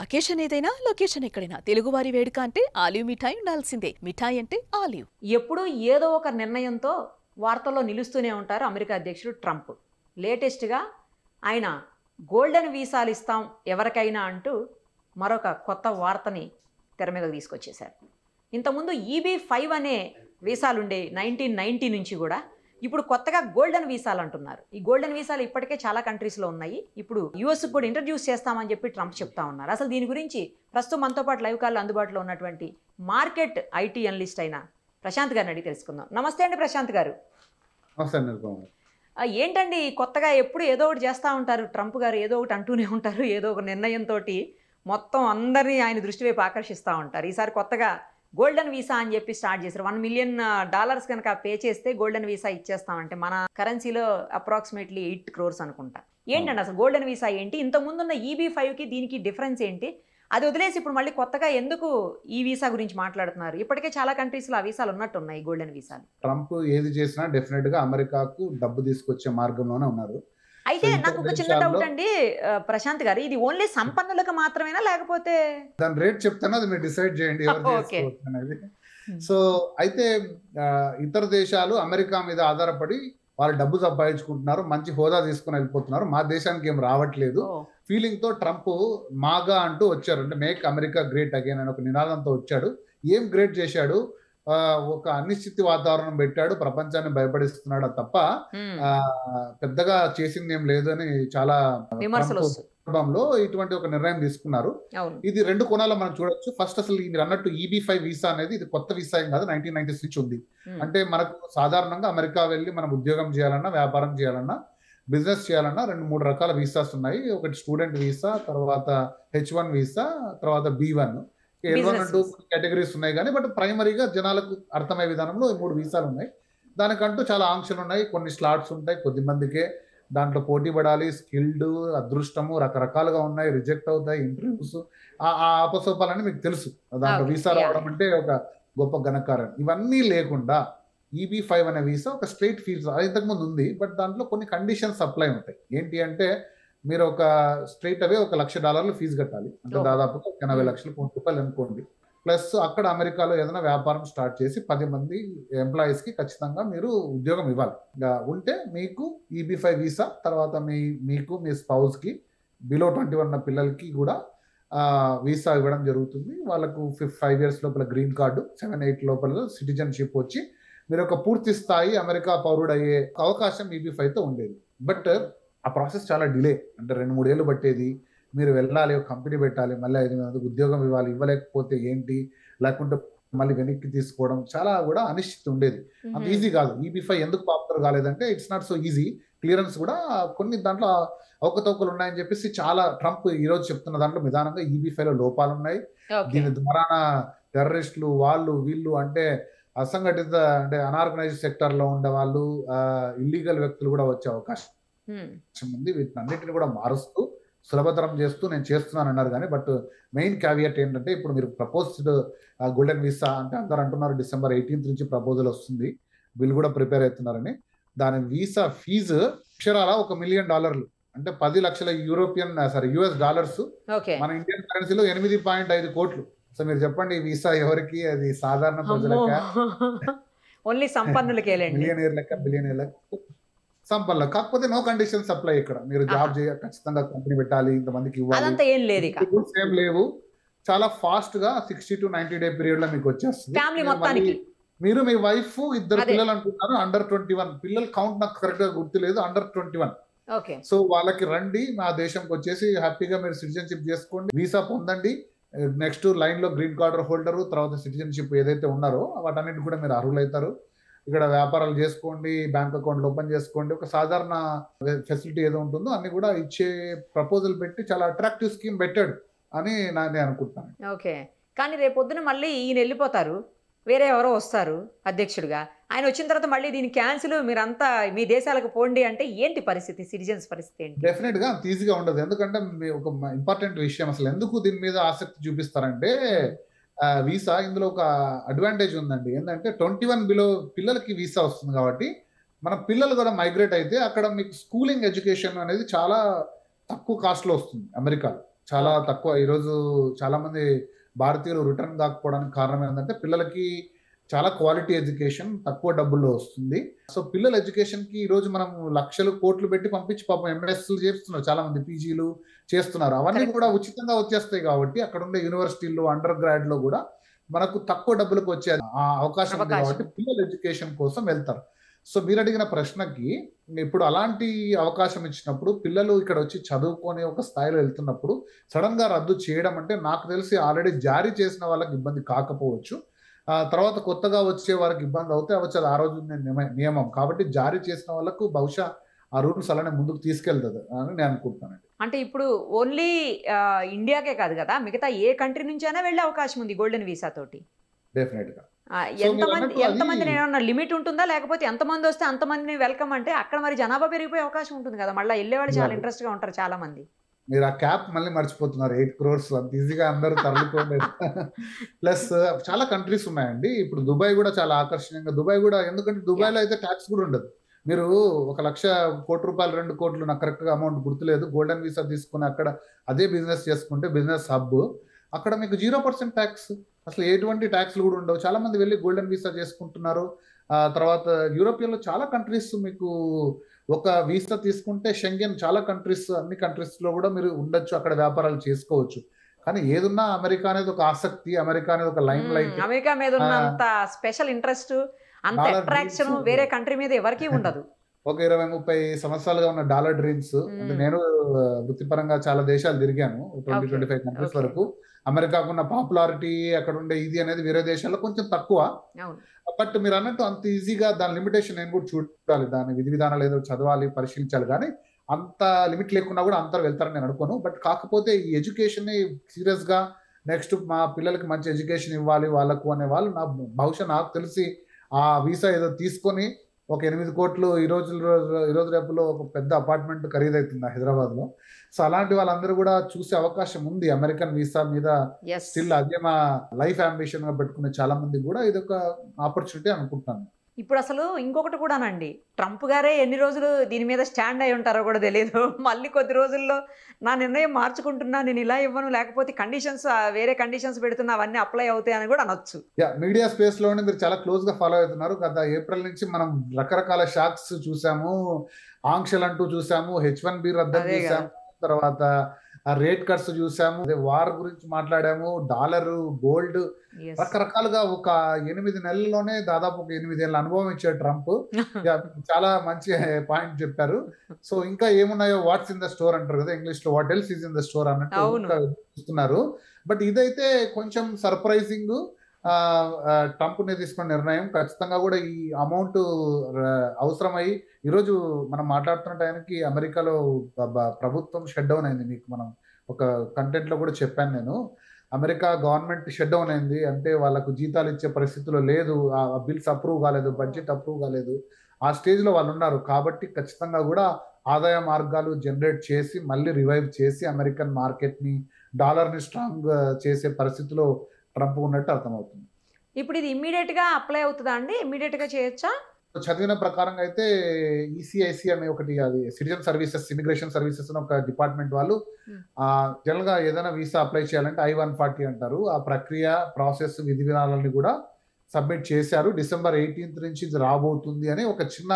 Occasion ఏదైనా location ఎక్కడైనా తెలుగువారి వేడుక అంటే ఆలివ్ మిఠాయి ఉండాల్సిందే. మిఠాయి అంటే ఆలివ్. ఎప్పుడూ ఏదో ఒక నిర్ణయంతో వార్తల్లో నిలుస్తూనే ఉంటారు అమెరికా అధ్యక్షుడు ట్రంప్. లేటెస్ట్గా ఆయన గోల్డెన్ వీసాలు ఇస్తాం ఎవరికైనా అంటూ మరొక కొత్త వార్తని తెర మీదకు తీసుకొచ్చేశారు. ఇంతకుముందు EB-5 అనే వీసాలు ఉండే 1990 నుంచి కూడా ఇప్పుడు కొత్తగా గోల్డెన్ వీసాలు అంటున్నారు. ఈ గోల్డెన్ వీసాలు ఇప్పటికే చాలా కంట్రీస్లో ఉన్నాయి. ఇప్పుడు యూఎస్కి కూడా ఇంట్రడ్యూస్ చేస్తామని చెప్పి ట్రంప్ చెప్తా ఉన్నారు. అసలు దీని గురించి ప్రస్తుతం మనతో పాటు లైవ్ కాల్లో అందుబాటులో ఉన్నటువంటి మార్కెట్ ఐటీ అనలిస్ట్ అయిన ప్రశాంత్ గారిని అడిగి తెలుసుకుందాం. నమస్తే అండి ప్రశాంత్ గారు. ఏంటండి కొత్తగా ఎప్పుడు ఏదో ఒకటి చేస్తూ ఉంటారు ట్రంప్ గారు, ఏదో ఒకటి అంటూనే ఉంటారు, ఏదో ఒక నిర్ణయంతో మొత్తం అందరినీ ఆయన దృష్టి వైపు ఆకర్షిస్తూ ఉంటారు. ఈసారి కొత్తగా గోల్డెన్ వీసా అని చెప్పి స్టార్ట్ చేశారు. $1 మిలియన్ కనుక పే చేస్తే గోల్డెన్ వీసా ఇచ్చేస్తామంటే మన కరెన్సీలో అప్రాక్సిమేట్లీ 8 crores అనుకుంటా. ఏంటండి అసలు గోల్డెన్ వీసా ఏంటి? ఇంతకుముందున్న EB-5కి దీనికి డిఫరెన్స్ ఏంటి? అది వదిలేసి ఇప్పుడు మళ్ళీ కొత్తగా ఎందుకు ఈ వీసా గురించి మాట్లాడుతున్నారు? ఇప్పటికే చాలా కంట్రీస్లో ఆ వీసాలు ఉన్నట్టున్నాయి గోల్డెన్ వీసాలు. ట్రంప్ ఏది చేసినా డెఫినెట్ గా అమెరికాకు డబ్బు తీసుకొచ్చే మార్గంలోనే ఉన్నారు. అయితే నాకు ఒక చిన్న డౌట్ అండి ప్రశాంత్ గారు, ఇది ఓన్లీ సంపన్నులకు మాత్రమేనా లేకపోతే? దాని రేట్ చెప్తాను, అది మీరు డిసైడ్ చేయండి అనేది. సో అయితే ఇతర దేశాలు అమెరికా మీద ఆధారపడి వాళ్ళు డబ్బు సంపాదించుకుంటున్నారు, మంచి హోదా తీసుకుని వెళ్ళిపోతున్నారు. మా దేశానికి ఏం రావట్లేదు ఫీలింగ్ తో ట్రంప్ మాగా అంటూ వచ్చారు. అంటే మేక్ అమెరికా గ్రేట్ అగైన్ అని ఒక నినాదంతో వచ్చాడు. ఏం గ్రేట్ చేశాడు? ఒక అనిశ్చితి వాతావరణం పెట్టాడు, ప్రపంచాన్ని భయపడిస్తున్నాడు తప్ప పెద్దగా చేసింది ఏం లేదు అని చాలా సందర్భంలో ఇటువంటి ఒక నిర్ణయం తీసుకున్నారు. ఇది 2 కోణాల్లో మనం చూడొచ్చు. ఫస్ట్ అసలు మీరు అన్నట్టు EB-5 వీసా అనేది ఇది కొత్త వీసా ఏం కాదు, 1990s నుంచి ఉంది. అంటే మనకు సాధారణంగా అమెరికా వెళ్ళి మనం ఉద్యోగం చేయాలన్నా, వ్యాపారం చేయాలన్నా, బిజినెస్ చేయాలన్నా 2-3 రకాల వీసాస్ ఉన్నాయి. ఒకటి స్టూడెంట్ వీసా, తర్వాత H1 వీసా, తర్వాత B1. L1 అంటూ కేటగిరీస్ ఉన్నాయి కానీ బట్ ప్రైమరీగా జనాలకు అర్థమయ్యే విధానంలో 3 వీసాలు ఉన్నాయి. దానికంటూ చాలా ఆంక్షలు ఉన్నాయి, కొన్ని స్లాట్స్ ఉంటాయి, కొద్ది మందికే దాంట్లో పోటీ పడాలి, స్కిల్డ్, అదృష్టము రకరకాలుగా ఉన్నాయి, రిజెక్ట్ అవుతాయి ఇంటర్వ్యూస్, ఆ అపసోపాలని మీకు తెలుసు. దాంట్లో వీసా రావడం అంటే ఒక గొప్ప ఘనకారం. ఇవన్నీ లేకుండా EB-5 అనే వీసా ఒక స్ట్రైట్ వీసా ఇంతకుముందు ఉంది, బట్ దాంట్లో కొన్ని కండిషన్స్ అప్లై ఉంటాయి. ఏంటి అంటే మీరు ఒక స్ట్రైట్ అవే $1 లక్ష ఫీజు కట్టాలి, అంటే దాదాపుగా 80 లక్షల రూపాయలు అనుకోండి. ప్లస్ అక్కడ అమెరికాలో ఏదైనా వ్యాపారం స్టార్ట్ చేసి 10 మంది ఎంప్లాయీస్ కి ఖచ్చితంగా మీరు ఉద్యోగం ఇవ్వాలి. ఉంటే మీకు EB-5 వీసా, తర్వాత మీకు మీ స్పౌస్ కి బిలో 21 ఉన్న పిల్లలకి కూడా వీసా ఇవ్వడం జరుగుతుంది. వాళ్ళకు 5 years లోపల గ్రీన్ కార్డు, 7-8 లోపల సిటిజన్షిప్ వచ్చి మీరు ఒక పూర్తి స్థాయి అమెరికా పౌరుడు అయ్యే అవకాశం EB-5తో ఉండేది. బట్ ఆ ప్రాసెస్ చాలా డిలే, అంటే 2-3 ఏళ్ళు పట్టేది. మీరు వెళ్ళాలి, ఒక కంపెనీ పెట్టాలి, మళ్ళీ 5 మందికి ఉద్యోగం ఇవ్వాలి, ఇవ్వలేకపోతే ఏంటి, లేకుంటే మళ్ళీ వెనక్కి తీసుకోవడం, చాలా కూడా అనిశ్చితి ఉండేది. అంత ఈజీ కాదు. EB-5 ఎందుకు పాపులర్ కాలేదంటే it's not so easy. Clearance కూడా కొన్ని దాంట్లో అవకతవకలు ఉన్నాయని చెప్పేసి చాలా ట్రంప్ ఈ రోజు చెప్తున్న దాంట్లో విధానంగా EB-5లో లోపాలు ఉన్నాయి. దీని ద్వారా టెర్రరిస్టులు వాళ్ళు వీళ్ళు అంటే అసంఘటిత అంటే అనార్గనైజ్డ్ సెక్టర్ లో ఉండే వాళ్ళు, ఇల్లీగల్ వ్యక్తులు కూడా వచ్చే అవకాశం ఉంది. వీటినన్నిటిని కూడా మారుస్తూ సులభతరం చేస్తూ నేను చేస్తున్నాను అన్నారు. కానీ బట్ మెయిన్ క్యావియట్ ఏంటంటే ఇప్పుడు మీరు ప్రపోజ్డ్ గోల్డెన్ వీసా అంటే అందరూ అంటున్నారు December 18th నుంచి ప్రపోజల్ వస్తుంది, బిల్ కూడా ప్రిపేర్ అవుతున్నారని. దాని వీసా ఫీజు అక్షరాల $1 మిలియన్, అంటే 10 లక్షల US డాలర్స్, మన ఇండియన్ కరెన్సీలో 8.5 కోట్లు. సో మీరు చెప్పండి, ఈ వీసా ఎవరికి? అది సాధారణ ప్రజలక, ఓన్లీ సంపన్నులకే, మిలియనీర్లక, బిలియనీర్లక, సంపన్నులు. కాకపోతే నో కండిషన్స్ అప్లై. ఇక్కడ మీరు జాబ్ చేయ ఖచ్చితంగా కంపెనీ పెట్టాలి, ఇంతమందికి ఇవ్వాలి, ఏం లేవు. చాలా ఫాస్ట్ గా 60 to 90 day పీరియడ్ లో మీకు వచ్చేస్తుంది. మీరు మీ వైఫ్ 2 పిల్లలు అనుకుంటున్నారు, అండర్ 21 పిల్లలు. కౌంట్ నాకు కరెక్ట్ గా గుర్తులేదు, అండర్ 21. సో వాళ్ళకి రండి, మా దేశంకి వచ్చేసి హ్యాపీగా మీరు సిటిజన్షిప్ చేసుకోండి, వీసా పొందండి. నెక్స్ట్ లైన్ లో గ్రీన్ కార్డు హోల్డరు, తర్వాత సిటిజన్షిప్ ఏదైతే ఉన్నారో వాటన్నిటి కూడా మీరు అర్హులవుతారు. ఇక్కడ వ్యాపారాలు చేసుకోండి, బ్యాంక్ అకౌంట్లు ఓపెన్ చేసుకోండి, ఒక సాధారణ ఫెసిలిటీ ఏదో ఉంటుందో అన్ని కూడా ఇచ్చే ప్రపోజల్ పెట్టి చాలా అట్రాక్టివ్ స్కీమ్ పెట్టాడు అని నేను అనుకుంటున్నాను. ఓకే, కానీ రేపొద్దున మళ్ళీ ఈయన వెళ్ళిపోతారు, వేరే ఎవరో వస్తారు అధ్యక్షుడిగా. ఆయన వచ్చిన తర్వాత మళ్ళీ దీని క్యాన్సిల్, మీరంతా మీ దేశాలకు పోండి అంటే ఏంటి పరిస్థితి? సిటిజన్స్ పరిస్థితి ఏంటి? డెఫినెట్ గా అంత ఈజీగా ఉండదు. ఎందుకంటే ఒక ఇంపార్టెంట్ విషయం, అసలు ఎందుకు దీని మీద ఆసక్తి చూపిస్తారంటే వీసా, ఇందులో ఒక అడ్వాంటేజ్ ఉందండి. ఏంటంటే 21 బిలో పిల్లలకి వీసా వస్తుంది కాబట్టి మన పిల్లలు కూడా మైగ్రేట్ అయితే అక్కడ మీకు స్కూలింగ్ ఎడ్యుకేషన్ అనేది చాలా తక్కువ కాస్ట్ లో వస్తుంది అమెరికాలో. చాలా తక్కువ. ఈరోజు చాలా మంది భారతీయులు రిటర్న్ కాకపోవడానికి కారణం ఏంటంటే పిల్లలకి చాలా క్వాలిటీ ఎడ్యుకేషన్ తక్కువ డబ్బుల్లో వస్తుంది. సో పిల్లల ఎడ్యుకేషన్ కి ఈ రోజు మనం లక్షలు కోట్లు పెట్టి పంపించి పాపం ఎంఎస్లు చేస్తున్నారు, చాలా మంది పీజీలు చేస్తున్నారు. అవన్నీ కూడా ఉచితంగా వచ్చేస్తాయి కాబట్టి అక్కడ ఉండే యూనివర్సిటీల్లో అండర్ గ్రాడ్ లో కూడా మనకు తక్కువ డబ్బులకు వచ్చే ఆ అవకాశం ఉంది కాబట్టి పిల్లల ఎడ్యుకేషన్ కోసం వెళ్తారు. సో మీరు అడిగిన ప్రశ్నకి ఇప్పుడు అలాంటి అవకాశం ఇచ్చినప్పుడు పిల్లలు ఇక్కడ వచ్చి చదువుకొని ఒక స్థాయిలో వెళ్తున్నప్పుడు సడన్ గా రద్దు చేయడం అంటే నాకు తెలిసి ఆల్రెడీ జారీ చేసిన వాళ్ళకి ఇబ్బంది కాకపోవచ్చు, తర్వాత కొత్తగా వచ్చే వారికి ఇబ్బంది అవుతే అవచ్చు. అది ఆ రోజు నియమం కాబట్టి జారీ చేసిన వాళ్ళకు బహుశా ఆ రూల్స్ అలానే ముందుకు తీసుకెళ్తుంది అని నేను అనుకుంటున్నానండి. అంటే ఇప్పుడు ఓన్లీ ఇండియాకే కాదు కదా, మిగతా ఏ కంట్రీ నుంచి అయినా వెళ్ళే అవకాశం ఉంది గోల్డెన్ వీసా తోటి. డెఫినెట్ గా. ఎంతమంది ఏమన్నా లిమిట్ ఉంటుందా, లేకపోతే ఎంతమంది వస్తే అంతమందిని వెల్కమ్ అంటే అక్కడ మరి జనాభా పెరిగిపోయే అవకాశం ఉంటుంది కదా, మళ్ళీ వెళ్ళేవాళ్ళు చాలా ఇంట్రెస్ట్ గా ఉంటారు చాలా మంది. మీరు ఆ క్యాప్ మళ్ళీ మర్చిపోతున్నారు, 8 crores అంత ఈజీగా అందరూ తరలిపోలేదు. ప్లస్ చాలా కంట్రీస్ ఉన్నాయండి. ఇప్పుడు దుబాయ్ కూడా చాలా ఆకర్షణీయంగా, దుబాయ్ కూడా ఎందుకంటే దుబాయ్లో అయితే ట్యాక్స్ కూడా ఉండదు. మీరు 1,00,00,000 కోటి రూపాయలు 2 కోట్లు నాకు కరెక్ట్ గా అమౌంట్ గుర్తులేదు, గోల్డెన్ వీసా తీసుకుని అక్కడ అదే బిజినెస్ చేసుకుంటే బిజినెస్ హబ్ అక్కడ మీకు 0% ట్యాక్స్, అసలు ఎటువంటి ట్యాక్స్లు కూడా ఉండవు. చాలా మంది వెళ్ళి గోల్డెన్ వీసా చేసుకుంటున్నారు. తర్వాత యూరోపియన్లో చాలా కంట్రీస్ మీకు ఒక వీసా తీసుకుంటే షెంగెన్ చాలా కంట్రీస్, అన్ని కంట్రీస్ లో కూడా మీరు ఉండొచ్చు, అక్కడ వ్యాపారాలు చేసుకోవచ్చు. కానీ ఏదున్నా అమెరికా అనేది ఒక ఆసక్తి, అమెరికా అనేది ఒక లైమ్ లైట్, అమెరికా మీద ఉన్నంత స్పెషల్ ఇంట్రెస్ట్, అంత అట్రాక్షన్ వేరే కంట్రీ మీద ఎవరికీ ఉండదు. ఒక 20-30 సంవత్సరాలుగా ఉన్న డాలర్ డ్రీమ్స్. అంటే నేను వృత్తిపరంగా చాలా దేశాలు తిరిగాను, 20-25 కంట్రీస్ వరకు. అమెరికాకున్న పాపులారిటీ అక్కడ ఉండే ఇది అనేది వేరే దేశాల్లో కొంచెం తక్కువ. బట్ మీరు అన్నట్టు అంత ఈజీగా దాని లిమిటేషన్ నేను కూడా చూడాలి, దాని విధి విధానాలు ఏదో చదవాలి, పరిశీలించాలి. కానీ అంత లిమిట్ లేకున్నా కూడా అందరు వెళ్తారని నేను అనుకోను. బట్ కాకపోతే ఈ ఎడ్యుకేషన్ సీరియస్ గా నెక్స్ట్ మా పిల్లలకి మంచి ఎడ్యుకేషన్ ఇవ్వాలి వాళ్ళకు అనే వాళ్ళు బహుశా నాకు తెలిసి ఆ వీసా ఏదో తీసుకొని ఒక 8 కోట్లు ఈ రోజు రేపులో ఒక పెద్ద అపార్ట్మెంట్ ఖరీదవుతుంది హైదరాబాద్ లో. సో అలాంటి వాళ్ళందరూ కూడా చూసే అవకాశం ఉంది అమెరికన్ వీసా మీద. స్టిల్ అదే మా లైఫ్ అంబిషన్ గా పెట్టుకునే చాలా మంది కూడా ఇది ఒక ఆపర్చునిటీ అనుకుంటున్నాను. ఇప్పుడు అసలు ఇంకొకటి కూడానండి, ట్రంప్ గారే ఎన్ని రోజులు దీని మీద స్టాండ్ అయి ఉంటారో కూడా తెలియదు. మళ్ళీ కొద్ది రోజుల్లో నా నిర్ణయం మార్చుకుంటున్నా, నేను ఇలా ఇవ్వను, లేకపోతే కండిషన్స్ వేరే కండిషన్స్ పెడుతున్నా, అవన్నీ అప్లై అవుతాయి అని కూడా అనొచ్చు. మీడియా స్పేస్ లోనే మీరు చాలా క్లోజ్ గా ఫాలో అవుతున్నారు. గత ఏప్రిల్ నుంచి మనం రకరకాల షాక్స్ చూసాము, ఆంక్షలు అంటూ చూసాము, H1B రద్దు చూసాము, తర్వాత రేట్ కట్స్ చూసాము, వార్ గురించి మాట్లాడాము, డాలర్, గోల్డ్, రకరకాలుగా ఒక 8 నెలల్లోనే దాదాపు ఒక 8 ఏళ్ళ అనుభవం ఇచ్చాడు ట్రంప్. చాలా మంచి పాయింట్ చెప్పారు. సో ఇంకా ఏమున్నాయో వాట్స్ ఇన్ ద స్టోర్ అంటారు కదా ఇంగ్లీష్ లో, what else is in the store అన్నట్టు చూస్తున్నారు. బట్ ఇదైతే కొంచెం సర్ప్రైజింగ్. ట్రంప్ తీసుకున్న నిర్ణయం ఖచ్చితంగా కూడా ఈ అమౌంట్ అవసరమై ఈరోజు మనం మాట్లాడుతున్న టైంకి అమెరికాలో ప్రభుత్వం షట్ డౌన్ అయింది. మీకు మనం ఒక కంటెంట్ లో కూడా చెప్పాను నేను, అమెరికా గవర్నమెంట్ షట్ డౌన్ అయింది. అంటే వాళ్ళకు జీతాలు ఇచ్చే పరిస్థితిలో లేదు, ఆ బిల్స్ అప్రూవ్ కాలేదు, బడ్జెట్ అప్రూవ్ కాలేదు, ఆ స్టేజ్ లో వాళ్ళు ఉన్నారు. కాబట్టి ఖచ్చితంగా కూడా ఆదాయ మార్గాలు జనరేట్ చేసి మళ్ళీ రివైవ్ చేసి అమెరికన్ మార్కెట్ ని, డాలర్ ని స్ట్రాంగ్ చేసే పరిస్థితిలో ట్రంప్ ఉన్నట్టు అర్థమవుతుంది. ఇప్పుడు ఇది ఇమ్మీడియట్ గా అప్లై అవుతుందా అండి? ఇమ్మీడియట్ గా చేయొచ్చా? చదివిన ప్రకారంగా అయితే ECIC అనే ఒకటి, అది సిటిజన్ సర్వీసెస్, ఇమిగ్రేషన్ సర్వీసెస్ అని ఒక డిపార్ట్మెంట్ వాళ్ళు జనరల్ గా ఏదైనా వీసా అప్లై చేయాలంటే I-140 అంటారు. ఆ ప్రక్రియ, ప్రాసెస్, విధి విధానాలని కూడా సబ్మిట్ చేశారు. December 18th నుంచి ఇది రాబోతుంది అని ఒక చిన్న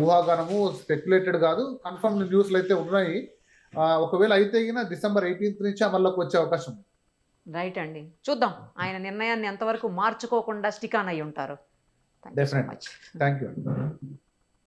ఊహాగానము, స్పెక్యులేటెడ్ కాదు, కన్ఫర్మ్ న్యూస్లు అయితే ఉన్నాయి. ఒకవేళ అయితే December 18th నుంచి అమల్లోకి వచ్చే అవకాశం. రైట్ అండి, చూద్దాం ఆయన నిర్ణయాన్ని ఎంతవరకు మార్చుకోకుండా స్టిక్ ఆన్ అయి ఉంటారు. Definitely. Thank you.